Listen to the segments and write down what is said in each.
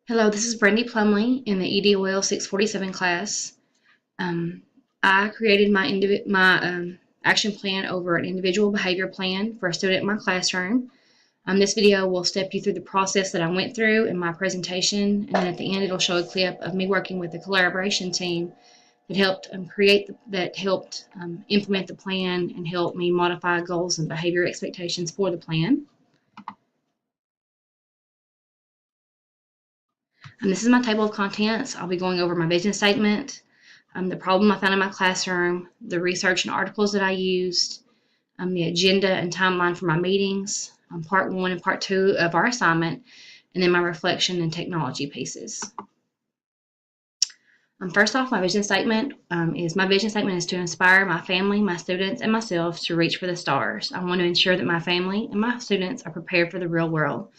Hello, this is Brandy Plumley in the EDOL 647 class. Um, I created my action plan over an individual behavior plan for a student in my classroom. This video will step you through the process that I went through in my presentation, and then at the end it'll show a clip of me working with the collaboration team that helped implement the plan and help me modify goals and behavior expectations for the plan. This is my table of contents. I'll be going over my vision statement, the problem I found in my classroom, the research and articles that I used, the agenda and timeline for my meetings, part 1 and part 2 of our assignment, and then my reflection and technology pieces. First off, my vision statement is to inspire my family, my students, and myself to reach for the stars. I want to ensure that my family and my students are prepared for the real world.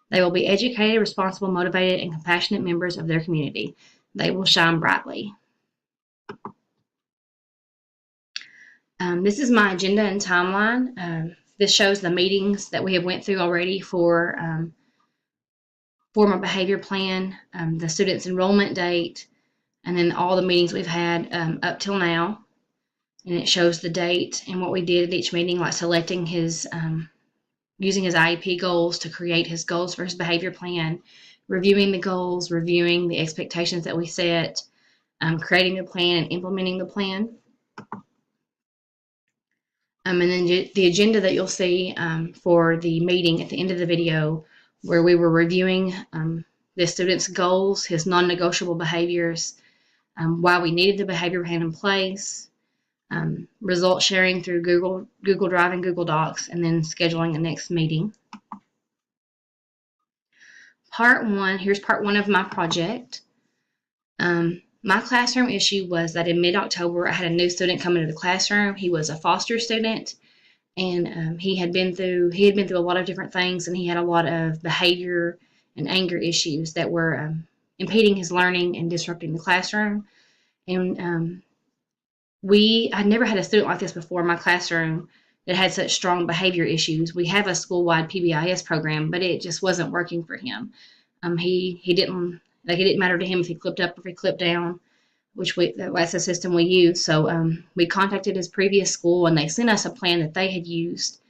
They will be educated, responsible, motivated, and compassionate members of their community. They will shine brightly. This is my agenda and timeline. This shows the meetings that we have went through already for my behavior plan, the student's enrollment date, and then all the meetings we've had up till now. And it shows the date and what we did at each meeting, like selecting his using his IEP goals to create his goals for his behavior plan, reviewing the goals, reviewing the expectations that we set, creating the plan and implementing the plan. And then the agenda that you'll see for the meeting at the end of the video, where we were reviewing the student's goals, his non-negotiable behaviors, why we needed the behavior plan in place, result sharing through Google Drive and Google Docs, and then scheduling the next meeting. Here's part 1 of my project. My classroom issue was that in mid-October, I had a new student come into the classroom. He was a foster student, and he had been through a lot of different things, and he had a lot of behavior and anger issues that were impeding his learning and disrupting the classroom. And I'd never had a student like this before in my classroom that had such strong behavior issues. We have a school-wide PBIS program, but it just wasn't working for him. It didn't matter to him if he clipped up or if he clipped down, that's the system we use. So we contacted his previous school, and they sent us a plan that they had used,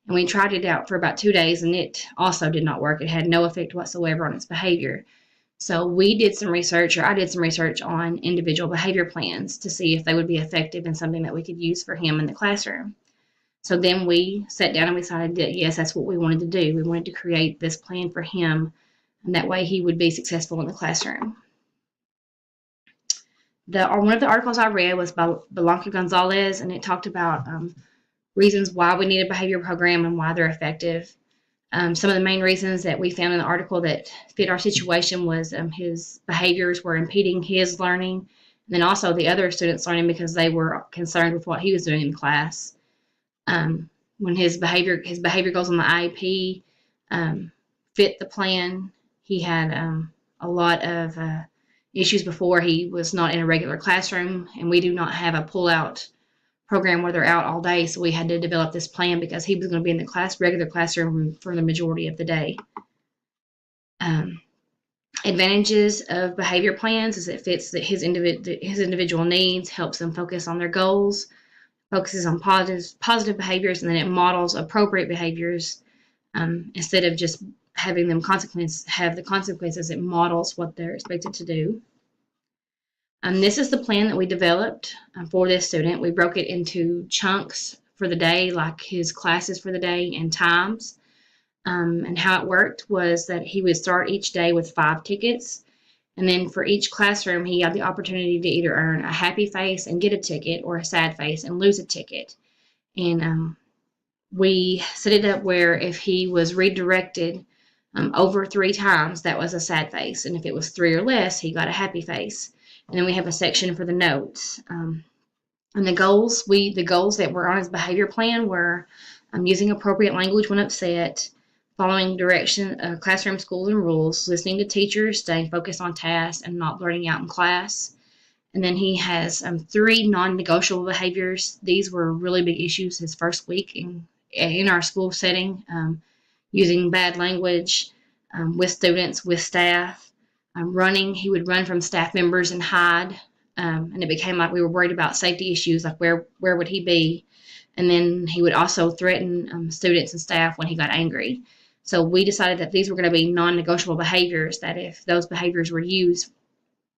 and we tried it out for about 2 days, and it also did not work. It had no effect whatsoever on his behavior. So I did some research on individual behavior plans to see if they would be effective and something that we could use for him in the classroom. So then we sat down and we decided that, yes, that's what we wanted to do. We wanted to create this plan for him, and that way he would be successful in the classroom. One of the articles I read was by Blanca Gonzalez, and it talked about reasons why we need a behavior program and why they're effective. Some of the main reasons that we found in the article that fit our situation was his behaviors were impeding his learning, and then also the other students' learning because they were concerned with what he was doing in class. When his behavior goals on the IEP fit the plan, he had a lot of issues before. He was not in a regular classroom, and we do not have a pull-out program where they're out all day, so we had to develop this plan because he was going to be in the regular classroom for the majority of the day. Advantages of behavior plans is it fits his individual needs, helps them focus on their goals, focuses on positive behaviors, and then it models appropriate behaviors instead of just having them have the consequences. It models what they're expected to do. This is the plan that we developed for this student. We broke it into chunks for the day, like his classes for the day and times. And how it worked was that he would start each day with 5 tickets. And then for each classroom, he had the opportunity to either earn a happy face and get a ticket, or a sad face and lose a ticket. And we set it up where if he was redirected over 3 times, that was a sad face. And if it was 3 or less, he got a happy face. And then we have a section for the notes. And the goals that were on his behavior plan were using appropriate language when upset, following direction, classroom, schools, and rules, listening to teachers, staying focused on tasks, and not blurting out in class. And then he has 3 non-negotiable behaviors. These were really big issues his first week in our school setting, using bad language with students, with staff, running. He would run from staff members and hide. And it became like we were worried about safety issues, like where would he be? And then he would also threaten students and staff when he got angry. So we decided that these were going to be non-negotiable behaviors, that if those behaviors were used,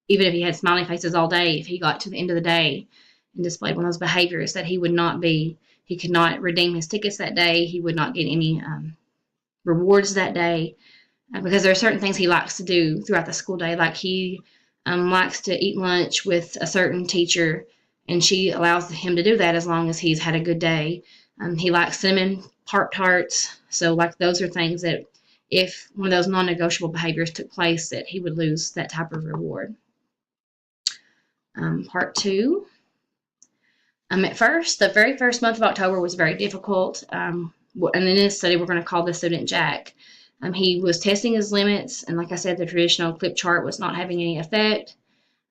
even if he had smiley faces all day, if he got to the end of the day and displayed one of those behaviors, that he could not redeem his tickets that day. He would not get any rewards that day, because there are certain things he likes to do throughout the school day. Like he likes to eat lunch with a certain teacher, and she allows him to do that as long as he's had a good day. He likes cinnamon Pop-Tarts. So like those are things that if one of those non-negotiable behaviors took place, that he would lose that type of reward. Part 2. At first, the very first month of October was very difficult. And in this study, we're going to call this student Jack. He was testing his limits, and like I said, the traditional clip chart was not having any effect.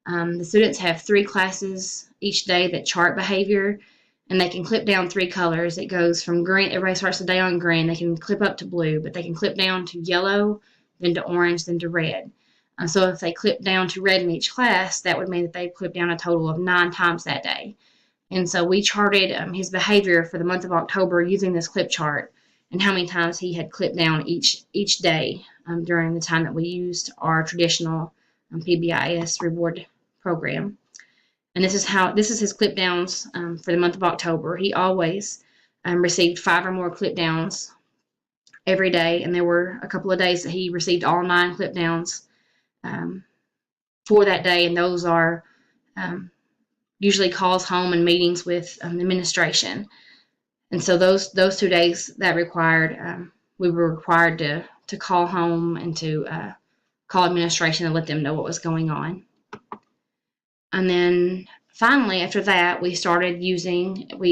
The students have 3 classes each day that chart behavior, and they can clip down 3 colors. It goes from green, everybody starts the day on green. They can clip up to blue, but they can clip down to yellow, then to orange, then to red. So if they clip down to red in each class, that would mean that they clipped down a total of 9 times that day. And so we charted his behavior for the month of October using this clip chart, and how many times he had clipped down each day during the time that we used our traditional PBIS reward program. And this is his clip downs for the month of October. He always received 5 or more clip downs every day, and there were a couple of days that he received all 9 clip downs for that day, and those are usually calls home and meetings with administration. And so those 2 days that required, we were required to call home and to call administration and let them know what was going on. And then finally, after that, we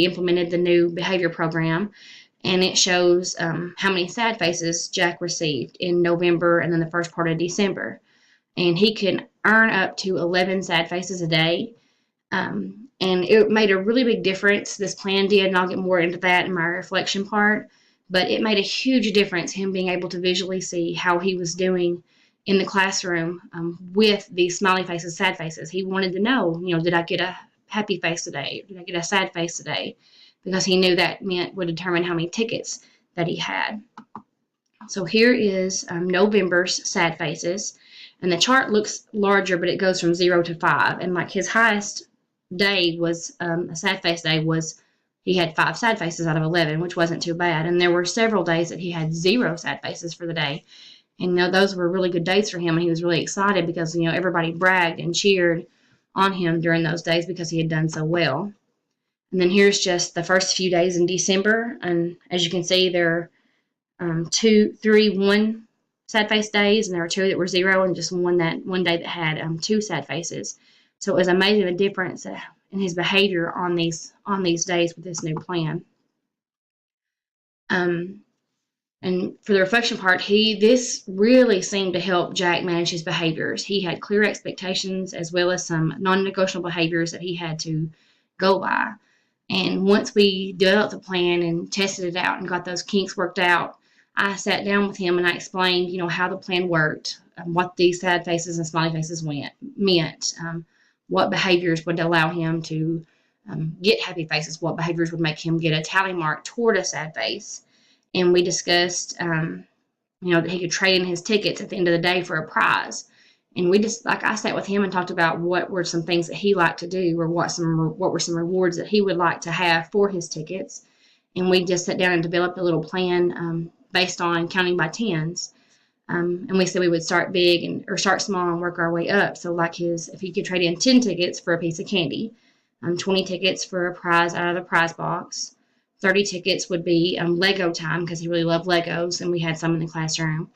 implemented the new behavior program, and it shows how many sad faces Jack received in November and then the first part of December. And he can earn up to 11 sad faces a day. And it made a really big difference. This plan did, and I'll get more into that in my reflection part, but it made a huge difference, him being able to visually see how he was doing in the classroom with these smiley faces, sad faces. He wanted to know, did I get a happy face today? Did I get a sad face today? Because he knew that would determine how many tickets that he had. So here is November's sad faces, and the chart looks larger, but it goes from 0 to 5, and like his highest day was a sad face day was he had 5 sad faces out of 11, which wasn't too bad. And there were several days that he had 0 sad faces for the day, and those were really good days for him, and he was really excited because everybody bragged and cheered on him during those days because he had done so well. And then here's just the first few days in December, and as you can see, there are 2, 3, 1 sad face days, and there were 2 that were 0, and just one day that had 2 sad faces. So it was amazing the difference in his behavior on these days with this new plan. And for the reflection part, this really seemed to help Jack manage his behaviors. He had clear expectations as well as some non-negotiable behaviors that he had to go by. And once we developed the plan and tested it out and got those kinks worked out, I sat down with him and I explained, how the plan worked, what these sad faces and smiley faces meant, what behaviors would allow him to get happy faces, what behaviors would make him get a tally mark toward a sad face. And we discussed, that he could trade in his tickets at the end of the day for a prize. And I sat with him and talked about what were some things that he liked to do, or what were some rewards that he would like to have for his tickets. And we just sat down and developed a little plan based on counting by tens. And we said we would start big or start small and work our way up. So like if he could trade in 10 tickets for a piece of candy, 20 tickets for a prize out of the prize box, 30 tickets would be Lego time because he really loved Legos, and we had some in the classroom.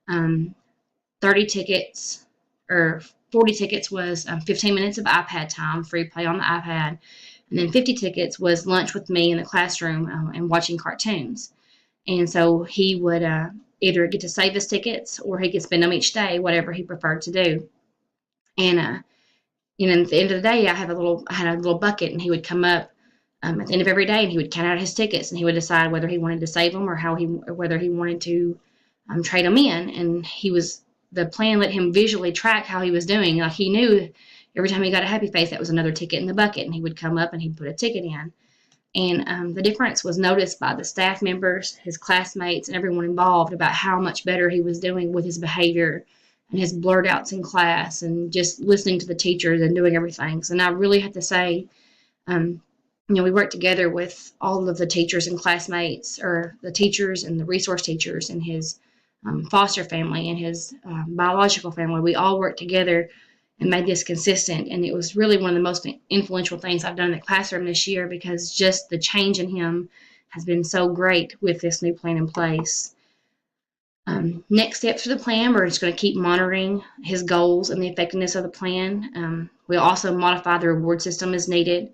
30 tickets or 40 tickets was 15 minutes of iPad time, free play on the iPad. And then 50 tickets was lunch with me in the classroom and watching cartoons. And so he would either get to save his tickets or he could spend them each day, whatever he preferred to do. And at the end of the day, I had a little bucket, and he would come up at the end of every day, and he would count out his tickets, and he would decide whether he wanted to save them or whether he wanted to trade them in. And he was the plan let him visually track how he was doing. Like he knew every time he got a happy face, that was another ticket in the bucket, and he would come up and he'd put a ticket in. And the difference was noticed by the staff members, his classmates, and everyone involved about how much better he was doing with his behavior and his blurt outs in class and just listening to the teachers and doing everything. So now I really have to say, we worked together with all of the teachers and classmates, or the teachers and the resource teachers and his foster family and his biological family. We all worked together and made this consistent. And it was really one of the most influential things I've done in the classroom this year, because just the change in him has been so great with this new plan in place. Next steps for the plan, we're just going to keep monitoring his goals and the effectiveness of the plan. We'll also modify the reward system as needed.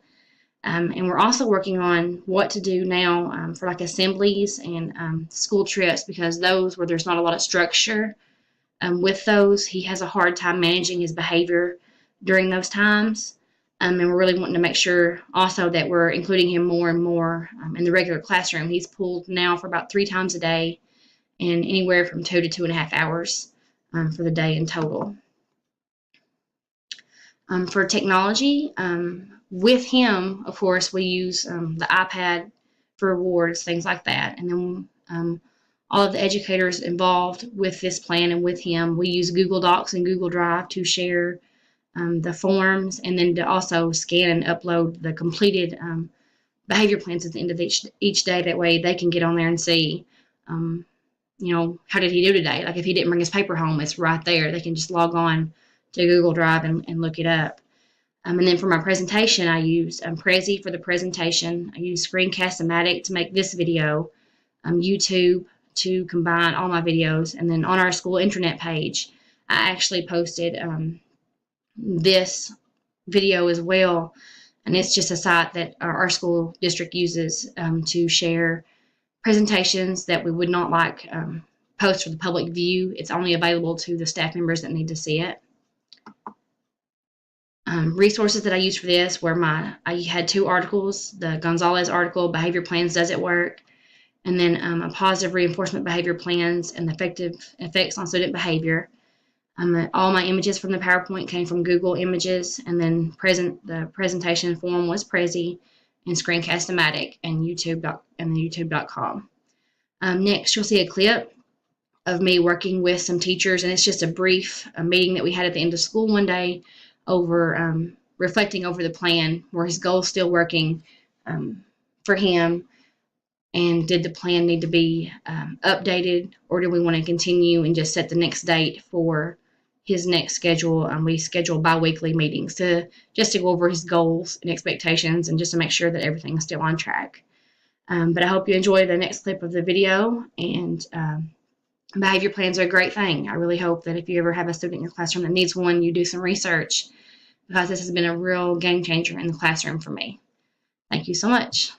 And we're also working on what to do now for like assemblies and school trips, because those where there's not a lot of structure, with those, he has a hard time managing his behavior during those times. And we're really wanting to make sure also that we're including him more and more in the regular classroom. He's pulled now for about 3 times a day, and anywhere from 2 to 2.5 hours for the day in total. For technology, with him, of course, we use the iPad for rewards, things like that. And then all of the educators involved with this plan and with him, we use Google Docs and Google Drive to share the forms, and then to also scan and upload the completed behavior plans at the end of each day. That way they can get on there and see, how did he do today? Like if he didn't bring his paper home, it's right there. They can just log on to Google Drive and look it up. And then for my presentation, I use Prezi for the presentation. I use Screencast-O-Matic to make this video, YouTube to combine all my videos, and then on our school intranet page, I actually posted this video as well, and it's just a site that our school district uses to share presentations that we would not like post for the public view. It's only available to the staff members that need to see it. Resources that I used for this were I had 2 articles: the Gonzalez article, Behavior Plans Does It Work, and then a positive reinforcement behavior plans and the effective effects on student behavior. All my images from the PowerPoint came from Google Images, and then the presentation form was Prezi and Screencast-O-Matic and YouTube.com. Next, you'll see a clip of me working with some teachers, and it's just a brief meeting that we had at the end of school one day over reflecting over the plan. Were his goals still working for him? And did the plan need to be updated, or do we want to continue and just set the next date for his next schedule? We schedule bi-weekly meetings to go over his goals and expectations, and just to make sure that everything is still on track. But I hope you enjoy the next clip of the video. And behavior plans are a great thing. I really hope that if you ever have a student in your classroom that needs one, you do some research, because this has been a real game changer in the classroom for me. Thank you so much.